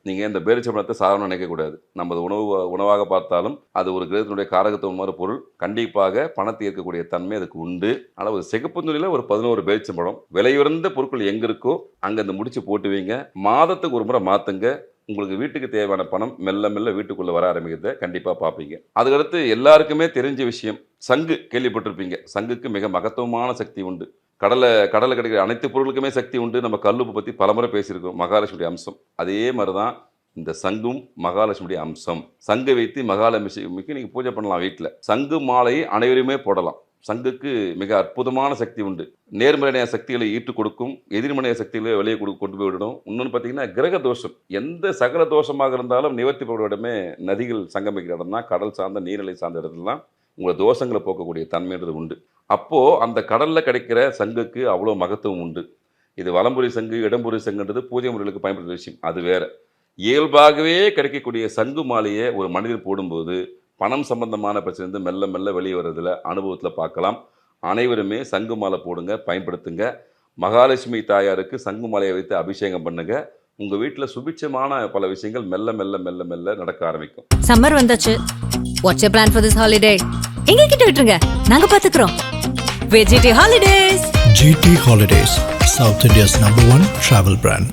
நீங்கள் இந்த பேரிச்சம்பழத்தை சாதாரண நினைக்கக்கூடாது. நமது உணவாக பார்த்தாலும் அது ஒரு கிரகத்தினுடைய காரகத்துவம் மாதிரி பொருள். கண்டிப்பாக பணத்தை ஈர்க்கக்கூடிய தன்மை அதுக்கு உண்டு. ஆனால் ஒரு சிகப்பு துணியில் ஒரு 11 பேரிச்சம்பழம், விலையுறந்த பொருட்கள் எங்கே இருக்கோ அங்கே அந்த முடிச்சு போட்டு வைங்க. மாதத்துக்கு ஒரு முறை மாற்றுங்க. உங்களுக்கு வீட்டுக்கு தேவையான பணம் மெல்ல மெல்ல வீட்டுக்குள்ளே வர ஆரம்பிக்கிறத கண்டிப்பாக பார்ப்பீங்க. அதுக்கடுத்து எல்லாருக்குமே தெரிஞ்ச விஷயம், சங்கு கேள்விப்பட்டிருப்பீங்க. சங்குக்கு மிக மகத்துவமான சக்தி உண்டு. கடலில் கிடைக்கிற அனைத்து பொருளுக்குமே சக்தி உண்டு. நம்ம கல்லுப்பு பற்றி பலமுறை பேசியிருக்கோம், மகாலட்சுமியுடைய அம்சம். அதே மாதிரி தான் இந்த சங்கும் மகாலட்சுமியுடைய அம்சம். சங்கை வைத்து மகாலட்சுமிக்கு நீங்கள் பூஜை பண்ணலாம். வீட்டில் சங்கு மாலையை அனைவருமே போடலாம். சங்குக்கு மிக அற்புதமான சக்தி உண்டு. நேர்மறையான சக்திகளை ஈட்டு கொடுக்கும், எதிர்மறையான சக்திகளை வெளியே கொண்டு போய் விடணும். இன்னொன்று பார்த்தீங்கன்னா, கிரக தோஷம் எந்த சகல தோஷமாக இருந்தாலும் நிவர்த்தி போட இடமே நதிகள் சங்கமிக்கிற இடம் தான். கடல் சார்ந்த நீர்நிலை சார்ந்த இடத்துலாம் உங்களை தோஷங்களை போக்கக்கூடிய தன்மைன்றது உண்டு. அப்போது அந்த கடலில் கிடைக்கிற சங்குக்கு அவ்வளோ மகத்துவம் உண்டு. இது வலம்புரி சங்கு இடம்புரி சங்குன்றது பூஜை முறைகளுக்கு பயன்படுத்துகிற விஷயம், அது வேறு. இயல்பாகவே கிடைக்கக்கூடிய சங்கு மாலையை ஒரு மனிதர் போடும்போது பணம் சம்பந்தமான பிரச்சனை வந்து மெல்ல மெல்ல வெளியே வர்றதில் அனுபவத்தில் பார்க்கலாம். அனைவருமே சங்கு மாலை போடுங்க, பயன்படுத்துங்க. மகாலட்சுமி தாயாருக்கு சங்கு மாலையை வைத்து அபிஷேகம் பண்ணுங்க. உங்க வீட்டில் சுபிட்சமான பல விஷயங்கள் மெல்ல மெல்ல மெல்ல மெல்ல நடக்க ஆரம்பிக்கும். சம்மர் வந்தாச்சு. What's your plan for this holiday? எங்க கிட்ட விட்டுருங்க, நாங்க பாத்துக்கிறோம். GT Holidays. GT Holidays, South India's #1 travel brand.